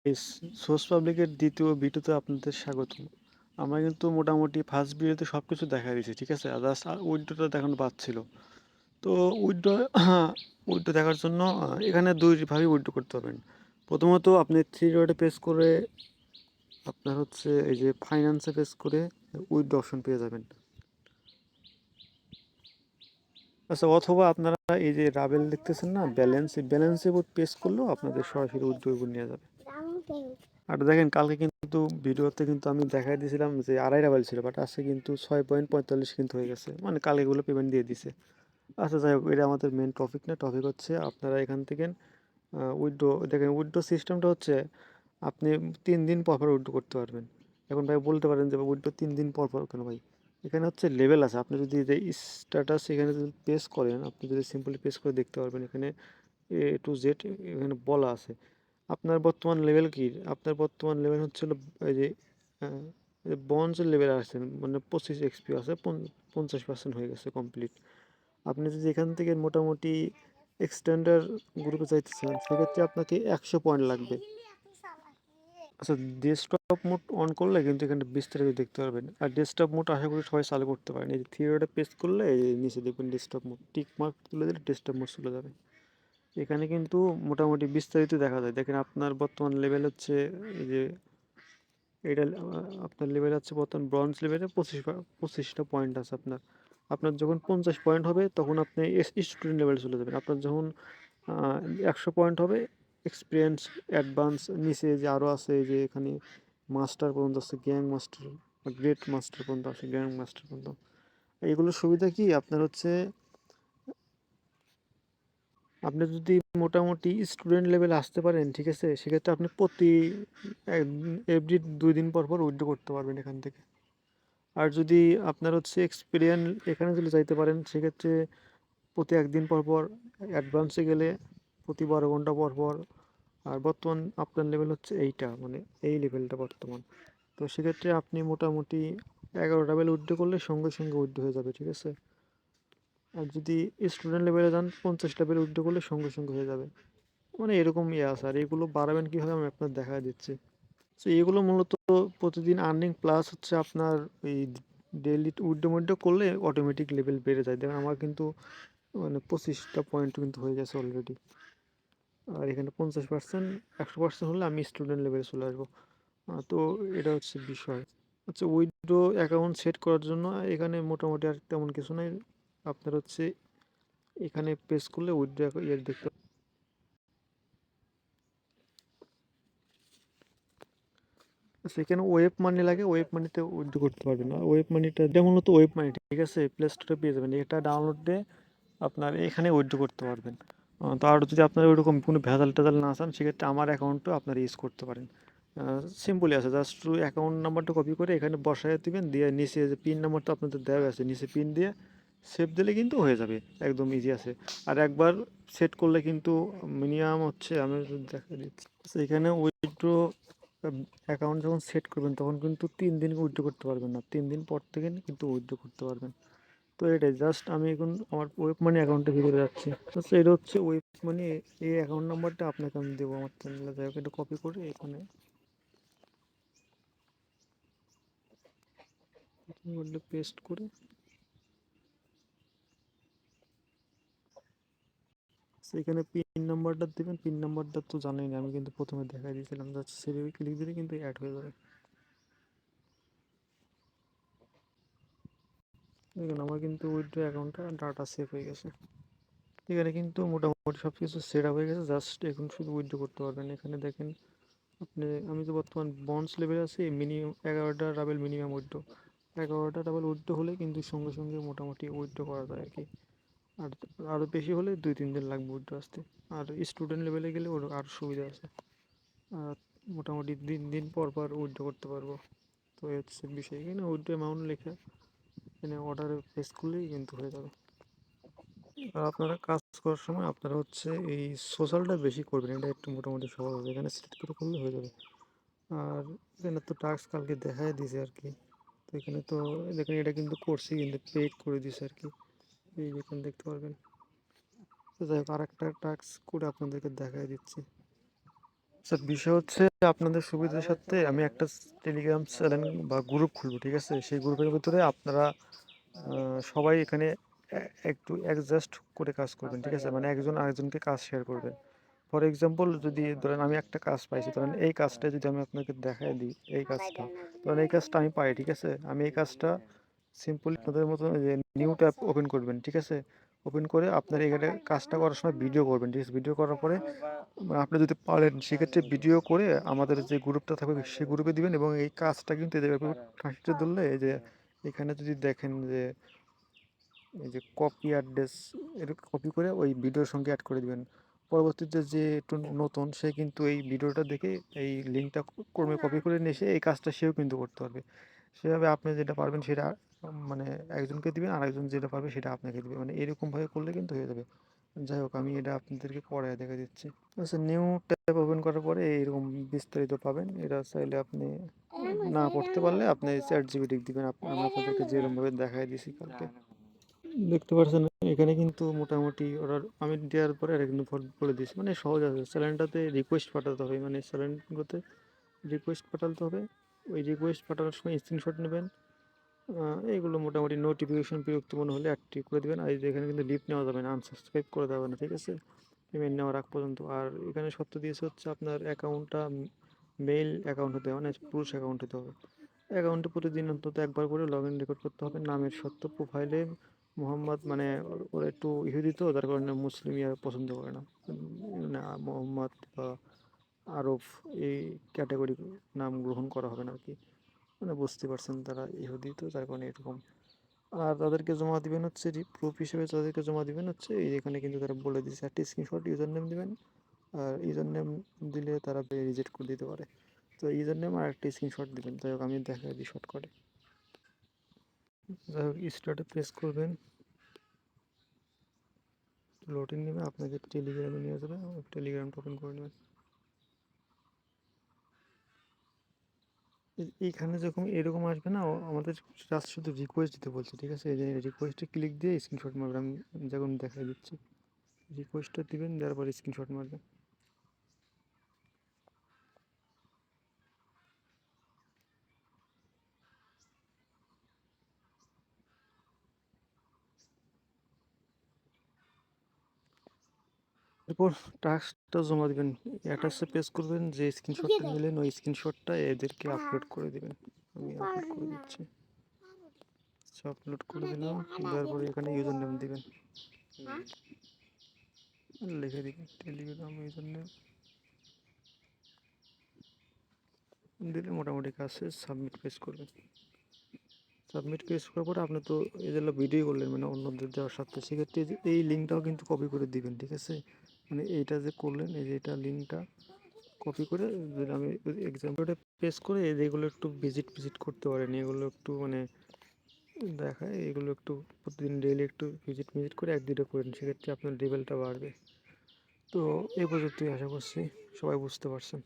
এই সোর্স পাবলিকের দ্বিতীয় ভিডিওতে আপনাদের স্বাগতম। আমরা কিন্তু মোটামুটি ফার্স্ট ভিডিওতে সব কিছু দেখাই দিয়েছি, ঠিক আছে? জাস্ট উইথড্রটা দেখানো বাদ ছিল। তো উইথড্র উইথড্র দেখার জন্য এখানে দুইভাবে উইথড্র করতে পারবেন। প্রথমত আপনি থ্রি ডটে প্রেস করে আপনার হচ্ছে এই যে ফাইন্যান্সে প্রেস করে উইথড্র অপশন পেয়ে যাবেন। আচ্ছা, অথবা আপনারা এই যে রাবেল দেখতেছেন না, ব্যালেন্সের উপর প্রেস করলেও আপনাদের সরাসরি উইথড্র উপর নিয়ে যাবে। আর দেখেন, কালকে কিন্তু ভিডিওতে কিন্তু আমি দেখাই দিয়েছিলাম যে 2.5 রাবেল ছিল, বাট আজকে কিন্তু 6.45 কিন্তু হয়ে গেছে, মানে কালকে এগুলো পেমেন্ট দিয়ে দিছে। আচ্ছা, যাই হোক, এটা আমাদের মেন টপিক না। টপিক হচ্ছে আপনারা এখান থেকে উইথড্র। দেখেন, উইথড্র সিস্টেমটা হচ্ছে আপনি 3 দিন পর পর উইথড্র করতে পারবেন। এখন ভাই বলতে পারেন যে উইথড্র 3 দিন পর পর কেন ভাই? এখানে হচ্ছে লেভেল আছে। আপনি যদি স্ট্যাটাস এখানে যদি প্রেস করেন, আপনি যদি সিম্পলি প্রেস করে দেখতে পারবেন এখানে A to Z এখানে বলা আছে আপনার বর্তমান লেভেল কি। আপনার বর্তমান লেভেল হচ্ছে এই যে বঞ্চের লেভেল আছে, মানে 25 XP আছে, 50% হয়ে গেছে কমপ্লিট। আপনি যদি এখান থেকে মোটামুটি এক্সটেন্ডার গ্রুপে চাইতেছেন, সেক্ষেত্রে আপনাকে 100 পয়েন্ট লাগবে। আচ্ছা, ডেস্কটপ মোড অন করলে কিন্তু এখানে বিস্তারিত দেখতে পারবেন। আর ডেস্কটপ মোড আশা করি সবাই চালু করতে পারেন। এই যে থিয়েটারটা প্রেস করলে এই নিচে দেখবেন ডেস্কটপ মোড, টিক মার্ক তুলে দিলে ডেস্কটপ মোড চলে যাবে। এখানে কিন্তু মোটামুটি বিস্তারিত দেখা যায়। দেখেন, আপনার বর্তমান লেভেল হচ্ছে এই যে এটা আপনার লেভেল আছে বর্তমান ব্রঞ্জ লেভেলে 25টা পয়েন্ট আছে আপনার। আপনার যখন 50 পয়েন্ট হবে তখন আপনি স্টুডেন্ট লেভেলে চলে যাবেন। আপনার যখন 100 পয়েন্ট হবে এক্সপিরিয়েন্স, অ্যাডভান্স, নিচে যে আরও আছে এই যে এখানে মাস্টার পর্যন্ত আছে, গ্যাং মাস্টার, গ্রেট মাস্টার পর্যন্ত আছে, গ্যাং মাস্টার পর্যন্ত। এইগুলোর সুবিধা কি আপনার হচ্ছে, আপনি যদি মোটামুটি স্টুডেন্ট লেভেলে আসতে পারেন, ঠিক আছে, সেক্ষেত্রে আপনি প্রতি এভরি 2 দিন পর পর উইথড্র করতে পারবেন এখান থেকে। আর যদি আপনার হচ্ছে এক্সপিরিয়েন্স এখানে যদি যাইতে পারেন, সেক্ষেত্রে প্রতি 1 দিন পর পর, অ্যাডভান্সে গেলে প্রতি 12 ঘন্টা পর পর। আর বর্তমান আপনার লেভেল হচ্ছে এইটা, মানে এই লেভেলটা বর্তমান। তো সেক্ষেত্রে আপনি মোটামুটি 11 লেভেল উইথড্র করলে সঙ্গে সঙ্গে উইথড্র হয়ে যাবে, ঠিক আছে। আর যদি স্টুডেন্ট লেভেলে যান, 50 লেভেল উইথড্র করলে সঙ্গে সঙ্গে হয়ে যাবে। মানে এরকম আছে। আর এগুলো বাড়াবেন কীভাবে আমি আপনার দেখা দিচ্ছি। তো এগুলো মূলত প্রতিদিন আর্নিং প্লাস হচ্ছে আপনার এই ডেইলি উইথড্র করলে অটোমেটিক লেভেল বেড়ে যায়। দেখেন, আমার কিন্তু মানে 25টা পয়েন্ট কিন্তু হয়ে গেছে অলরেডি। আর এখানে 50%, 100% হলে আমি স্টুডেন্ট লেভেলে চলে আসবো। তো এটা হচ্ছে বিষয়। আচ্ছা, উইথড্র অ্যাকাউন্ট সেট করার জন্য এখানে মোটামুটি আর তেমন কিছু নেই। আপনার হচ্ছে এখানে প্রেস করলে উইথড্র ইয়ে দেখতে। সেখানে ওয়েব মানি লাগে, ওয়েব মানিতে উইথড্র করতে পারবেন না। ওয়েব মানিটা যেমন মূলত ওয়েব মানি, ঠিক আছে, প্লে স্টোরে পেয়ে যাবেন। এটা ডাউনলোড দিয়ে আপনার এখানে উইথড্র করতে পারবেন। তো আর যদি আপনার ওইরকম কোনো ভেজাল টেজাল না চান, সেক্ষেত্রে আমার অ্যাকাউন্টও আপনার ইউজ করতে পারেন। সিম্পলি আছে, জাস্ট অ্যাকাউন্ট নাম্বারটা কপি করে এখানে বসায় দিবেন, দিয়ে নিচে যে পিন নাম্বারটা আপনাদের দেওয়া আছে, নিচে পিন দিয়ে সেভ দিলে কিন্তু হয়ে যাবে, একদম ইজি আছে। আর একবার সেট করলে কিন্তু মিনিমাম হচ্ছে, আমি দেখা দিচ্ছি এখানে উইথড্র অ্যাকাউন্ট যখন সেট করবেন তখন কিন্তু 3 দিন উইথড্র করতে পারবেন না, 3 দিন পর থেকে কিন্তু উইথড্র করতে পারবেন। তো এটাই জাস্ট আমি এখন আমার ওয়েব মানি অ্যাকাউন্টের ভিতরে যাচ্ছি। তো এটা হচ্ছে ওয়েব মানি, এই অ্যাকাউন্ট নাম্বারটা আপনাকে আমি দেবো আমার চ্যানেলে। যাই হোক, এটা কপি করে এখানে পেস্ট করে এখানে পিন নাম্বারটা দেবেন। পিন নাম্বারটা তো জানেন, আমি কিন্তু প্রথমে দেখাই দিয়েছিলাম। জাস্ট সেভাবে ক্লিক দিলে কিন্তু অ্যাড হয়ে যাবে। দেখুন, আমার কিন্তু উইথড্র অ্যাকাউন্টটা ডাটা সেভ হয়ে গেছে। এখানে কিন্তু মোটামুটি সব কিছু সেট আপ হয়ে গেছে। জাস্ট এখন শুধু উইথড্র করতে পারবেন। এখানে দেখেন আপনি, আমি তো বর্তমান বন্ডস লেভেলে আছি, মিনিমাম 11টা ডাবল মিনিমাম উইথড্র। 11টা ডাবল উইথড্র হলে কিন্তু সঙ্গে সঙ্গে মোটামুটি উইথড্র করা যায় আর কি। আর আরও বেশি হলে 2-3 দিন লাগবে উইথড্র আসতে। আর স্টুডেন্ট লেভেলে গেলে ওর আরও সুবিধা আছে। আর মোটামুটি 3 দিন পর পর উইথড্র করতে পারবো। তো এই হচ্ছে বিষয়। এখানে উইথড্র অ্যামাউন্ট লেখা, এখানে অর্ডারে প্রেস করলেই কিন্তু হয়ে যাবে। আর আপনারা কাজ করার সময় আপনারা হচ্ছে এই সোশ্যালটা বেশি করবেন, এটা একটু মোটামুটি সহজ হবে। এখানে সিলেক্ট করে করলে হয়ে যাবে। আর এখানে তো টাস্ক কালকে দেখাই দিয়েছে আর কি। তো এখানে তো দেখেন, এটা কিন্তু করছি, কিন্তু পেইড করে দিয়েছে আর কি, এই যেখানে দেখতে পারবেন। তো যাই হোক, আর একটা টাস্ক করে আপনাদেরকে দেখাই দিচ্ছি। স্যার বিষয় হচ্ছে আপনাদের সুবিধার সাথে আমি একটা টেলিগ্রাম চ্যানেল বা গ্রুপ খুলবো, ঠিক আছে? সেই গ্রুপের ভিতরে আপনারা সবাই এখানে একটু অ্যাডজাস্ট করে কাজ করবেন, ঠিক আছে? মানে একজন আরেকজনকে কাজ শেয়ার করবেন। ফর এক্সাম্পল যদি ধরেন আমি একটা কাজ পাইছি, ধরেন এই কাজটা যদি আমি আপনাকে দেখায় দিই, এই কাজটা ধরেন এই কাজটা আমি পাই, ঠিক আছে? আমি এই কাজটা সিম্পলি আপনাদের মতো যে নিউ ট্যাব ওপেন করবেন, ঠিক আছে? ওপেন করে আপনার এখানে কাজটা করার সময় ভিডিও করবেন, ঠিক আছে? ভিডিও করার পরে আপনি যদি পারেন সেক্ষেত্রে ভিডিও করে আমাদের যে গ্রুপটা থাকবে সেই গ্রুপে দিবেন, এবং এই কাজটা কিন্তু এদের ঠাঁসিতে ধরলে এই যে এখানে যদি দেখেন যে এই যে কপি অ্যাড্রেস, এর কপি করে ওই ভিডিওর সঙ্গে অ্যাড করে দিবেন। পরবর্তীতে যে একটু নতুন সে কিন্তু এই ভিডিওটা দেখে এই লিঙ্কটা ক্রমে কপি করে নিয়ে এসে এই কাজটা সেও কিন্তু করতে পারবে। সেভাবে আপনি যেটা পারবেন সেটা মানে একজনকে দিবেন, আরেকজন যেটা পারবে সেটা আপনাকে দিবে, মানে এরকমভাবে করলে কিন্তু হয়ে যাবে। যাই হোক, আমি এটা আপনাদেরকে পরে দেখা দিচ্ছি। আচ্ছা, নিউ ট্যাব ওপেন করার পরে এইরকম বিস্তারিত পাবেন। এটা চাইলে আপনি না পড়তে পারলে আপনি চ্যাট জিপিটি দিবেন। আমি আপনাদেরকে যেরকমভাবে দেখাই দিয়েছি কালকে দেখতে পাচ্ছেন। এখানে কিন্তু মোটামুটি ওরা আমি দেওয়ার পরে এটা কিন্তু বলে দিয়েছি, মানে সহজ আছে। চ্যানেলটাতে রিকোয়েস্ট পাঠাতে হবে, মানে চ্যানেলগুলোতে রিকোয়েস্ট পাঠাতে হবে। ওই রিকোয়েস্ট পাঠানোর সময় স্ক্রিনশট নেবেন। এইগুলো মোটামুটি নোটিফিকেশন বিরক্ত মনে হলে অ্যাক্টিভ করে দেবেন। আর এখানে কিন্তু লিভ নেওয়া যাবে না, আনসাবস্ক্রাইব করে দেওয়া না, ঠিক আছে? পেমেন্ট নেওয়ার আগ পর্যন্ত। আর এখানে সত্য দিয়েছে হচ্ছে আপনার অ্যাকাউন্টটা মেইল অ্যাকাউন্ট হতে হবে, মানে পুরুষ অ্যাকাউন্ট হতে হবে। অ্যাকাউন্টে প্রতিদিন অন্তত একবার করে লগ ইন রেকর্ড করতে হবে। নামের সত্য প্রোফাইলে মোহাম্মদ, মানে ওরা একটু ইহুদি তো, যার কারণে মুসলিম পছন্দ করে না। না মোহাম্মদ বা আরব এই ক্যাটাগরি নাম গ্রহণ করা হবে না আর কি। মানে বুঝতে পারছেন তারা ইহুদি তো, যার কারণে এরকম। আর তাদেরকে জমা দিবেন হচ্ছে প্রুফ হিসেবে, তাদেরকে জমা দিবেন হচ্ছে এই এখানে কিন্তু তারা বলে দিচ্ছে একটা স্ক্রিনশট ইউজার নেম দিবেন। আর ইউজার নেম দিলে তারা রিজেক্ট করে দিতে পারে। তো ইউজার নেম আর একটা স্ক্রিনশট দিবেন। যাই হোক, আমি দেখাই দিই শর্ট করে। যাই হোক, স্টার্টে প্রেস করবেন, লোডিং নেবে, আপনাকে টেলিগ্রামে নিয়ে যাবে, টেলিগ্রামটা ওপেন করে নেবেন। এইখানে যখন এরকম আসবে না, আমাদের জাস্ট শুধু রিকোয়েস্ট দিতে বলছে, ঠিক আছে? এই যে রিকোয়েস্টে ক্লিক দিয়ে স্ক্রিনশট মারবেন। আমি যখন দেখাই দিচ্ছি, রিকোয়েস্টটা দিবেন, দেওয়ার পর স্ক্রিনশট মারবেন। এরপর টাস্কটা জমা দিবেন, অ্যাটাচে প্রেস করবেন, যে স্ক্রিনশটটা নিলেন ওই স্ক্রিনশটটা এদেরকে আপলোড করে দিবেন। আমি আপলোড করে দিচ্ছি। আপলোড করে দিলাম, দেওয়ার পরে এখানে ইউজার নেম দিবেন, লিখে দিবেন টেলিগ্রাম ইউজার নেম দিলে মোটামুটি কাজ শেষ। সাবমিট পেজ করবেন। সাবমিট পেজ করার পরে আপনি তো এই যেগুলো ভিডিও করলেন, মানে অন্যদের দেওয়ার সাথে, সেক্ষেত্রে এই লিঙ্কটাও কিন্তু কপি করে দিবেন, ঠিক আছে? মানে এইটা যে করলেন, এই যে এটা লিঙ্কটা কপি করে, যদি আমি এক্সাম্পলটা পেজ করে এগুলো একটু ভিজিট করতে পারেন। এগুলো একটু মানে দেখায়, এগুলো একটু প্রতিদিন ডেইলি একটু ভিজিট করে এক দুটো করেন, সেক্ষেত্রে আপনার লেভেলটা বাড়বে। তো এই পর্যন্তই, আশা করছি সবাই বুঝতে পারছেন।